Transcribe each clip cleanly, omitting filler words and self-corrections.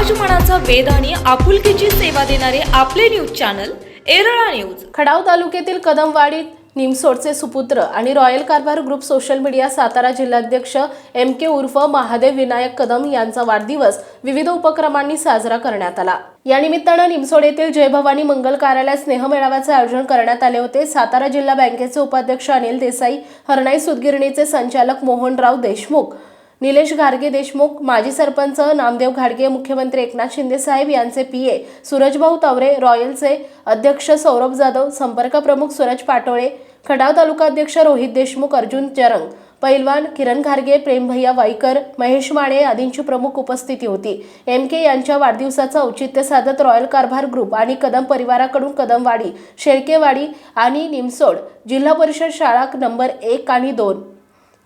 समाजमनाचा वेध आणि आपुलकीची सेवा देणारे आपले न्यूज चॅनल एरळा न्यूज। खडाव तालुक्यातील कदमवाडीत निमसोडचे सुपुत्र आणि रॉयल कारभार ग्रुप सोशल मीडिया सातारा जिल्हाध्यक्ष MK उर्फ महादेव विनायक कदम यांचा वाढदिवस विविध उपक्रमांनी साजरा करण्यात आला। या निमित्ताने निमसोड येथील जय भवानी मंगल कार्यालयात स्नेह मेळाव्याचे आयोजन करण्यात आले होते। सातारा जिल्हा बँकेचे उपाध्यक्ष अनिल देसाई, हरणाई सूतगिरणीचे संचालक मोहनराव देशमुख, निलेश घारगे देशमुख, माजी सरपंच नामदेव घाडगे, मुख्यमंत्री एकनाथ शिंदे साहेब यांचे PA सूरजभाऊ तवरे, रॉयलचे अध्यक्ष सौरभ जाधव, संपर्क प्रमुख सूरज पाटोळे, खडाव तालुका अध्यक्ष रोहित देशमुख, अर्जुन जरंग, पैलवान किरण घारगे, प्रेम भैया वाईकर, महेश माने आदींची प्रमुख उपस्थिती होती। MK यांच्या वाढदिवसाचं औचित्य साधत रॉयल कारभार ग्रुप आणि कदम परिवाराकडून कदमवाडी, शेळकेवाडी आणि निमसोड जिल्हा परिषद शाळा नंबर 1 आणि 2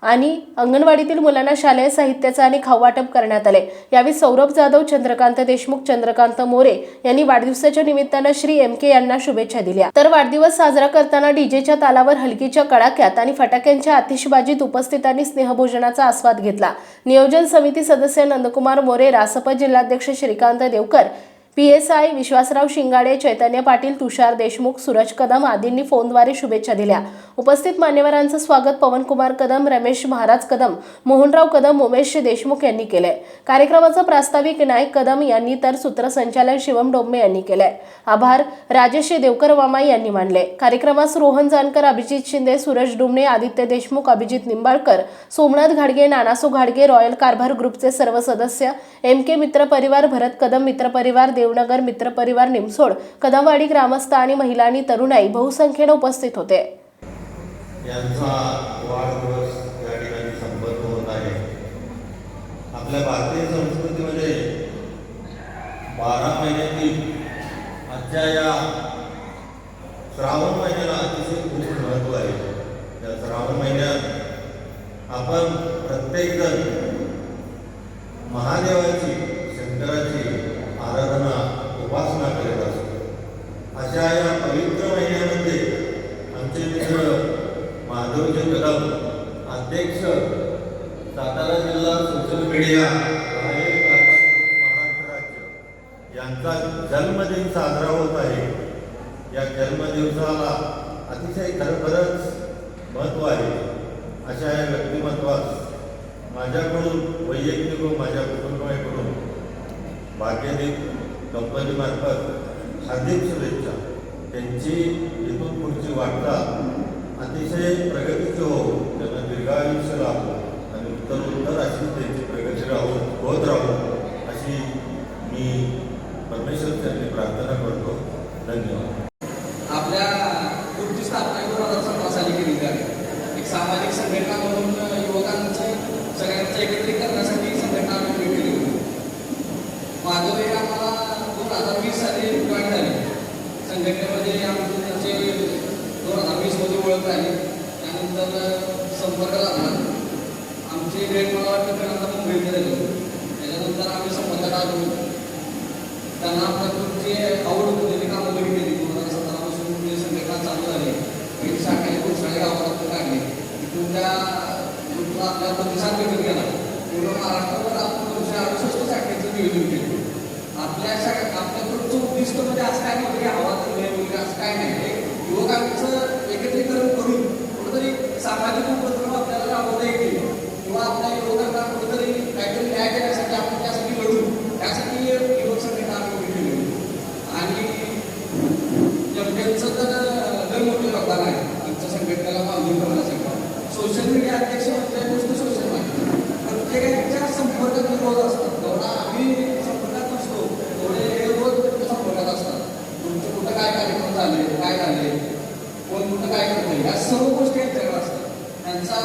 आणि अंगणवाडीतील मुलांना शालेय साहित्याचे आणि खाऊ वाटप करण्यात आले। यावेळी सौरभ जाधव, चंद्रकांत देशमुख, चंद्रकांत मोरे यांनी वाढदिवसाच्या निमित्ताने श्री MK यांना शुभेच्छा दिल्या। तर वाढदिवस साजरा करताना डीजेच्या तालावर हलकीच्या कडाक्यात आणि फटाक्यांच्या आतिषबाजीत उपस्थितांनी स्नेहभोजनाचा आस्वाद घेतला। नियोजन समिती सदस्य नंदकुमार मोरे, रासप जिल्हाध्यक्ष श्रीकांत देवकर, PSI विश्वासराव शिंगाडे, चैतन्य पाटील, तुषार देशमुख, सूरज कदम आदींनी फोनद्वारे शुभेच्छा दिल्या। उपस्थित मान्यवरांचं स्वागत पवनकुमार कदम, रमेश महाराज कदम, मोहनराव कदम, उमेश देशमुख यांनी केले। कार्यक्रमाचा प्रास्ताविक नायक कदम यांनी तर सूत्रसंचालन शिवम डोंबे यांनी केले। आभार राजेश देवकर मामाई यांनी मानले। कार्यक्रमास रोहन जानकर, अभिजित शिंदे, सूरज डुमणे, आदित्य देशमुख, अभिजित निंबाळकर, सोमनाथ घाडगे, नानासो घाडगे, रॉयल कारभार ग्रुपचे सर्व सदस्य, MK मित्र परिवार, भरत कदम मित्र परिवार, देवनगर मित्र परिवार, निमसोड, कदमवाडी ग्रामस्थ आणि महिला आणि तरुणाई बहुसंख्येने उपस्थित होते। यांचा वाढदिवस या ठिकाणी संपन्न होत आहे। आपल्या भारतीय संस्कृतीमध्ये 12 महिन्यातील आजच्या या श्रावण महिन्याला अतिशय खूप महत्त्व आहे। या श्रावण महिन्यात आपण प्रत्येकजण महादेवाची, शंकराची आराधना, उपासना करत असतो। अशा या पवित्र महिन्यामध्ये आमचे मित्र माधवजी कदम, अध्यक्ष सातारा जिल्हा सोशल मीडिया महाराष्ट्र राज्य, यांचा जन्मदिन साजरा होत आहे। या जन्मदिवसाला अतिशय खरोखरच महत्त्व आहे। अशा या व्यक्तिमत्वास माझ्याकडून वैयक्तिक व माझ्या कुटुंबाकडून भाग्यदीप कंपनीमार्फत हार्दिक शुभेच्छा। त्यांची इथून पुढची वाटचाल अतिशय प्रगतीची हो, त्यांना दीर्घायुष्य लाभो आणि उत्तर अशी त्यांची प्रगती होत राहू अशी मी परमेश्वराची प्रार्थना करतो। धन्यवाद। आपल्या ग्रुपची स्थापना 2017 साली केली आहे। एक सामाजिक संघटना म्हणून युवकांची सगळ्यांचं एकत्रित करण्यासाठी संघटना आम्ही केली होती। माधवी आम्हाला 2020 साली जॉईन झाली। संघटनेमध्ये आमचे 2020 मध्ये ओळख झाली। त्यानंतर संपर्क लागला। आमची भेट मला वाटतं पहिल्यांदा मुंबईत झाली होती। त्याच्यानंतर आम्ही संपर्कात आलो। त्यांना आपल्या ग्रुपची आवड होती, त्यांनी कामं वगैरे केली। 2017 पासून संघटना चालू झाली। एक शाखेने कोळसाळे गावात काढली। तिथून त्या ग्रुपला आपल्या प्रतिसाद भेटत गेला। पूर्ण महाराष्ट्रावर आपण 268 शाखेचं नियोजन केलं। आपल्या ग्रुपचं उद्दिष्ट म्हणजे असं काय नव्हतं की आवाज वगैरे असं काय नाही। युवकांचं एकत्रीकरण करून कुठेतरी सामाजिक उपक्रम आपल्याला राबवता येतील किंवा आपल्या युवकांना कुठेतरी काहीतरी न्याय देण्यासाठी आपण त्यासाठी लढू, त्यासाठी युवक संघटना आम्ही केली आणि MKचं तर लय मोठं योगदान आहे आमच्या संघटनेला बांधून करण्यासाठी। सोशल मीडिया अध्यक्ष म्हणजे गोष्ट सोशल मीडिया प्रत्येकाच्या संपर्कात रोज असतात। जेवढा आम्ही संपर्कात नसतो तेवढे रोज संपर्कात असतात। तुमचं कुठं काय कार्यक्रम झाले, काय झाले, कोण कुठं काय करते, या सर्व गोष्टी यांच्याकडे असतात। त्यांचा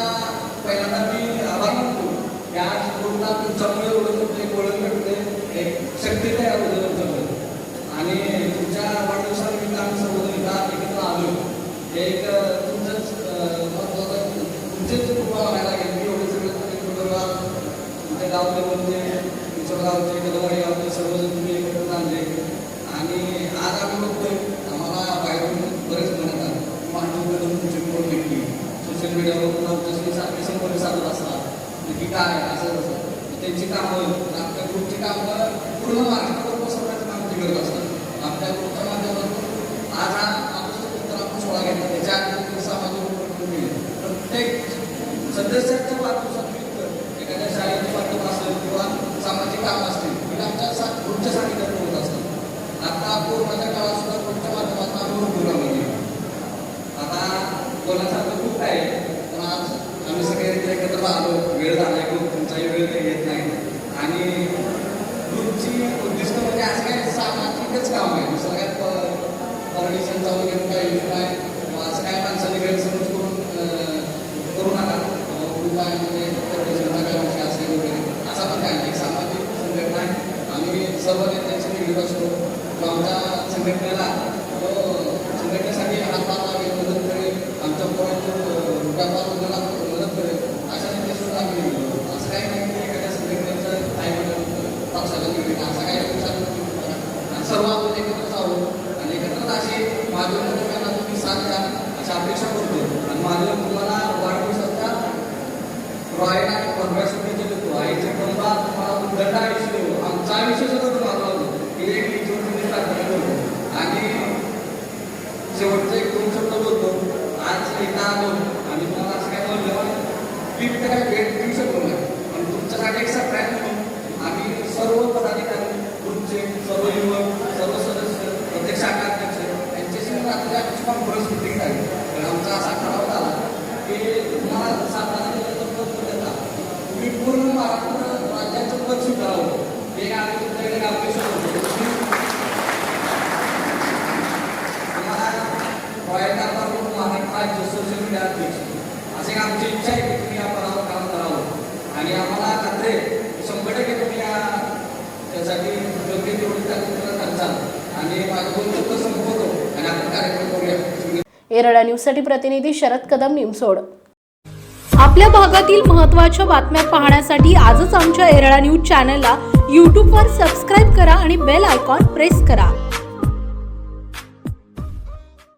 पहिल्यांदा मी आभार मानतो। या ग्रुपला तुमच्यामुळे एवढं एक ओळख भेटते, एक शक्ती तयार होते तुमच्याकडे आणि तुमच्या वाढदिवसानिमित्त आम्ही सर्वजण एकत्र आलो। एक तुमचंच महत्त्वाचं तुमचेच कृपा व्हायला लागेल की एवढे सगळे कुटुंबात तुमच्या गावले म्हणजे तुमच्या गावचे कदमवाडी गावचे सर्वजण तुम्ही एकत्र आणले आणि आज आम्ही बघतोय आम्हाला बाहेरून बरेच म्हणतात मांडूकडून तुमची फोन भेटली, सोशल मीडियावर तुमच्याशी सारखे संपर्क साधत असतात की काय असं त्यांची कामं, आपल्या ग्रुपची कामं पूर्ण महाराष्ट्रावर पसरण्याचं काम ते करत असतात. आपल्या ग्रुपच्या माध्यमातून आज आपण 16 घेतला, त्याच्या आधी सामाजिक उपक्रम केले. प्रत्येक सदस्याचं वाढदिवसानिमित्त एखाद्या शाळेचं वाटप असेल किंवा सामाजिक काम असतील ते आमच्या ग्रुपच्या सानिध्यात होत असतात. आता कोरोनाच्या काळात सुद्धा ग्रुपच्या माध्यमातून आम्ही भरपूर कामं केली. आता बोलण्यासारखं खूप आहे, पण आज आम्ही सगळे एकत्र आलो, वेळ झाला आहे, ग्रुप तुमचाही वेळ काही येत नाही. आणि ग्रुपची उद्दिष्ट म्हणजे असं काय सामाजिकच काम आहे, दुसरं काय पॉलिटिशियनचा वगैरे काही इश्यू नाही किंवा असं काय माणसाने गैरसमज करू नका. ग्रुप आहे म्हणजे पॉलिटिशियनचा काय विषय असेल वगैरे असा पण काय एक सामाजिक संघटना आहे. आम्ही सर्व नेत्यांची निगडीत असतो. आमच्या संघटनेला संघटनेसाठी हातभार लागेल, मदत करेल, आमच्या व्यापार उद्योगाला मदत करेल अशा नेते आम्ही निघतो. असं काही नाही की एखाद्या संघटनेचं पक्षाला निगडीत असं काही आणि सर्व आपण एकत्रच आहोत आणि एकत्रच अशी माझ्या मुलांना तुम्ही साथ द्या अशी अपेक्षा करतो. आणि माझ्या मुलाला वाढदिवसाच्या रॉयल आणि भरव्या शुभेच्छा देतो. आईचे पंधरा तुम्हाला उद्धट आयुष्य देऊ. आमचा आयुष्य सुद्धा तुम्हाला लावतो की एक जोडीने प्रार्थना करतो. आणि शेवटचं एक 2 शब्द बोलतो. आज इथं आलो आणि तुम्हाला असं काय बोललं गिफ्ट काय भेट देऊ शकलो नाही, पण तुमच्यासाठी एक सरप्राईज म्हणून आम्ही सर्व पदाधिकारी, ग्रुपचे सर्व युवक, सर्व सदस्य, प्रत्येक शाखा अध्यक्ष यांच्याशी रात्री आमची कॉन्फरन्स मिटिंग झाली. तर आमचा असा ठराव झाला की तुम्हाला सातारा जिल्ह्याचं पद देता तुम्ही पूर्ण महाराष्ट्र राज्याचं पद स्वीकारावं. हे आम्ही तुमच्याकडे अपेक्षा करतो. रॉयल कारभार ग्रुप महाराष्ट्र राज्य सोशल मीडिया अध्यक्ष असे आमची इच्छा आहे की तुम्ही या पदावर काम करावं आणि आम्हाला खात्री 100% तुम्ही त्यासाठी योग्य तेवढी ताकद करताल. आणि माझं बोलतो संपवतो आणि आपण कार्यक्रम करूया. एरळा न्यूजसाठी प्रतिनिधी शरद कदम, निमसोड. आपल्या भागातील महत्त्वाच्या बातम्या पाहण्यासाठी आजच आमच्या एरळा न्यूज चॅनलला यूट्यूबवर सबस्क्राईब करा आणि बेल आयकॉन प्रेस करा.